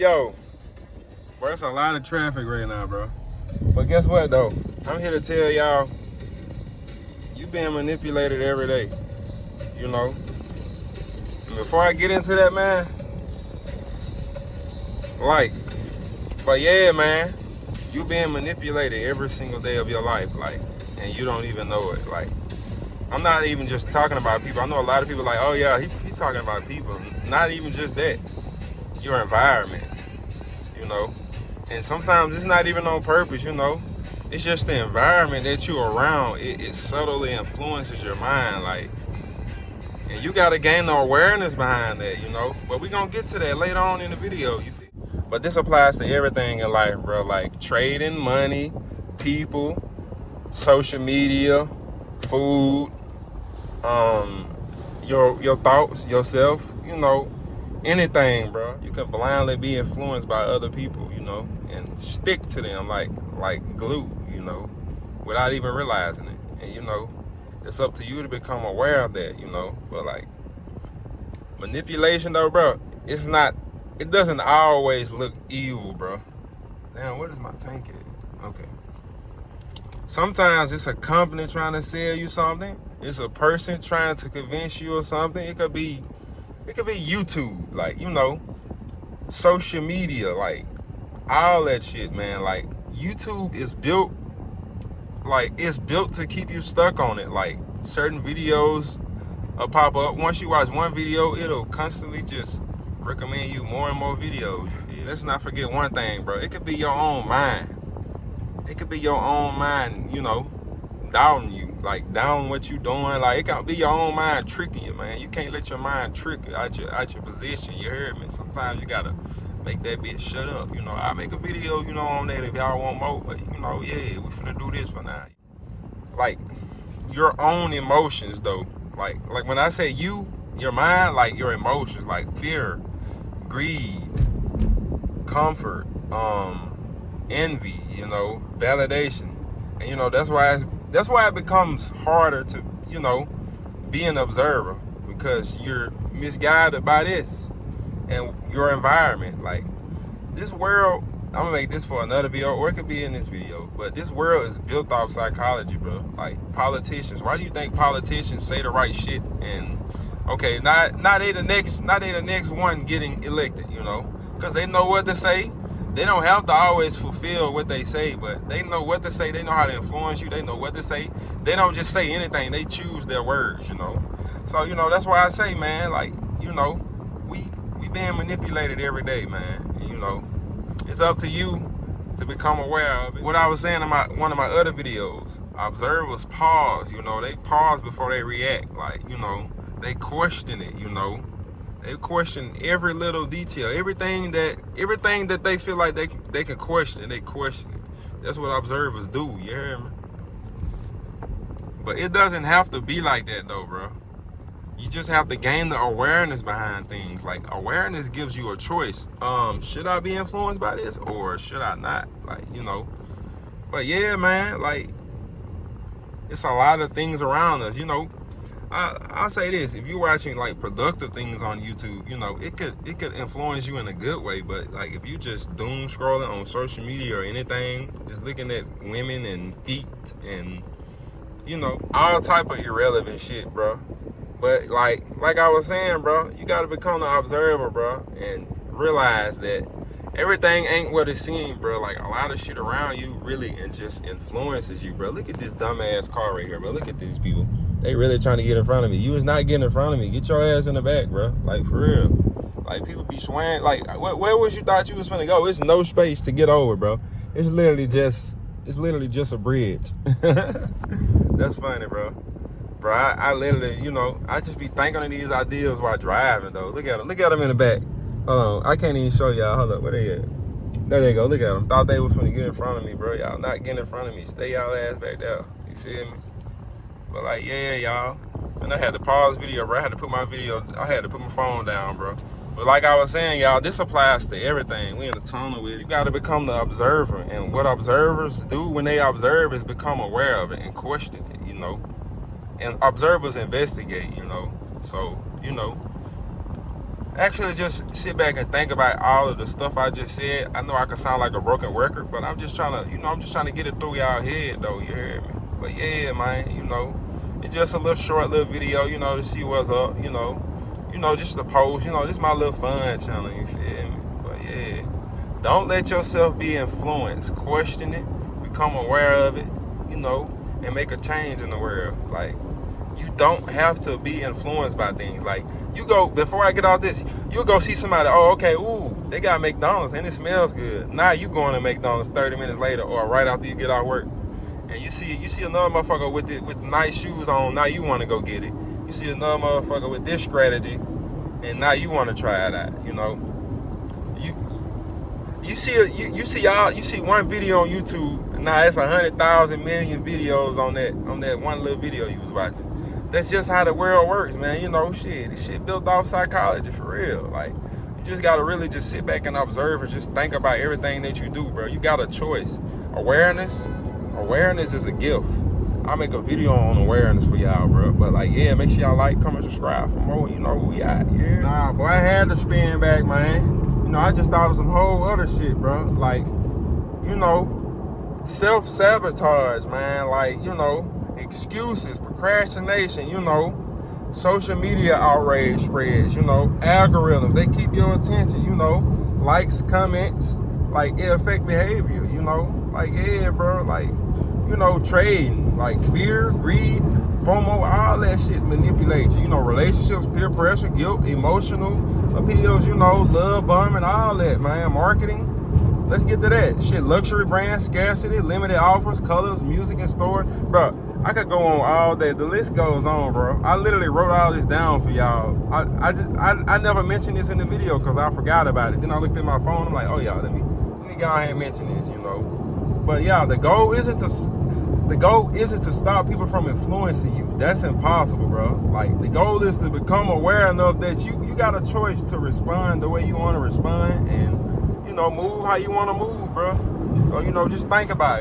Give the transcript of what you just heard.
Yo, bro, it's a lot of traffic right now, bro. But guess what, though? I'm here to tell y'all, you being manipulated every day, you know? And before I get into that, man, but yeah, man, you being manipulated every single day of your life, and you don't even know it. I'm not even just talking about people. I know a lot of people like, oh yeah, he talking about people. Not even just that. Your environment, you know? And sometimes it's not even on purpose, you know? It's just the environment that you're around. It subtly influences your mind, and you gotta gain the awareness behind that, you know? But we're gonna get to that later on in the video, you feel? But this applies to everything in life, bro. Like trading, money, people, social media, food, your thoughts, yourself, you know, anything, bro. You can blindly be influenced by other people, you know, and stick to them like glue, you know, without even realizing it. And you know, it's up to you to become aware of that, you know. But manipulation though, bro, it doesn't always look evil, bro. Damn, what is my tank at? Okay. Sometimes it's a company trying to sell you something. It's a person trying to convince you of something. It could be YouTube, you know, social media, all that shit, man. YouTube is built, it's built to keep you stuck on it. Certain videos will pop up. Once you watch one video, it'll constantly just recommend you more and more videos. You feel? Let's not forget one thing, bro. It could be your own mind. It could be your own mind, you know, doubting you, down what you doing. It can be your own mind tricking you, man. You can't let your mind trick you out your position. You heard me? Sometimes you gotta make that bitch shut up. You know, I make a video, you know, on that if y'all want more. But you know, yeah, we finna do this for now. Your own emotions though. Like when I say your mind, your emotions, fear, greed, comfort, envy, you know, validation. And you know, that's why it becomes harder to, you know, be an observer, because you're misguided by this and your environment. This world, I'm gonna make this for another video, or it could be in this video, but this world is built off psychology, bro. Politicians, why do you think politicians say the right shit? And okay, not they the next one getting elected, you know, because they know what to say. They don't have to always fulfill what they say, but they know what to say. They know how to influence you. They know what to say. They don't just say anything. They choose their words, you know. So, you know, that's why I say, man, you know, we being manipulated every day, man. And, you know, it's up to you to become aware of it. What I was saying in one of my other videos, observers pause, you know. They pause before they react. You know, they question it, you know. They question every little detail, everything that they feel like they can question, they question it. That's what observers do, you hear me? But it doesn't have to be like that though, bro. You just have to gain the awareness behind things. Awareness gives you a choice. Should I be influenced by this or should I not? You know. But yeah, man, it's a lot of things around us, you know. I'll say this: if you're watching productive things on YouTube, you know, it could influence you in a good way. But if you just doom scrolling on social media or anything, just looking at women and feet and, you know, all type of irrelevant shit, bro. But like I was saying, bro, you gotta become the observer, bro, and realize that everything ain't what it seems, bro. A lot of shit around you really and just influences you, bro. Look at this dumbass car right here, bro. Look at these people. They really trying to get in front of me. You was not getting in front of me. Get your ass in the back, bro. For real. People be swaying. Where was you thought you was finna go? It's no space to get over, bro. It's literally just a bridge. That's funny, bro. Bro, I literally, you know, I just be thinking of these ideas while driving, though. Look at them. Look at them in the back. Hold on. I can't even show y'all. Hold up. Where they at? There they go. Look at them. Thought they was finna get in front of me, bro. Y'all not getting in front of me. Stay y'all ass back there. You feel me? But yeah, y'all. And I had to pause the video, bro. I had to put my phone down, bro. But like I was saying, y'all, this applies to everything. We in a tunnel with it. You got to become the observer. And what observers do when they observe is become aware of it and question it, you know. And observers investigate, you know. So, you know, actually just sit back and think about all of the stuff I just said. I know I could sound like a broken record, but I'm just trying to, I'm just trying to get it through y'all head though, you hear me? But yeah, man, it's just a little short little video, to see what's up, just to post, this is my little fun channel, you feel me? But yeah, don't let yourself be influenced. Question it, become aware of it, and make a change in the world. Like, you don't have to be influenced by things. Like, before I get off this, you'll go see somebody, they got McDonald's and it smells good. Now you going to McDonald's 30 minutes later or right after you get off work. And you see another motherfucker with nice shoes on, now you want to go get it. You see another motherfucker with this strategy, and now you want to try it out, You see one video on YouTube, now it's 100,000 million videos on that one little video you was watching. That's just how the world works, man. This shit built off psychology for real. Like, you just gotta really just sit back and observe and just think about everything that you do, bro. You got a choice. Awareness is a gift. I'll make a video on awareness for y'all, bro. But like, yeah, make sure y'all like, comment, subscribe for more. Who we at? Yeah. Nah, boy, I had to spin back, man. I just thought of some whole other shit, bro. Like, self-sabotage, man. Like, excuses, procrastination, social media outrage spreads, algorithms, they keep your attention, likes, comments, like, it affect behavior, like, yeah, bro, like, trading, like, fear, greed, FOMO, all that shit manipulates you, relationships, peer pressure, guilt, emotional appeals, love bombing, all that, man, marketing. Let's get to that shit. Luxury brands, scarcity, limited offers, colors, music in stores. Bro, I could go on all day. The list goes on, bro. I literally wrote all this down for y'all. I never mentioned this in the video because I forgot about it. Then I looked at my phone. I'm like, oh, y'all, let me go ahead and mention this, But, yeah, the goal isn't to stop people from influencing you. That's impossible, bro. Like, the goal is to become aware enough that you got a choice to respond the way you want to respond and, move how you want to move, bro. So, just think about it.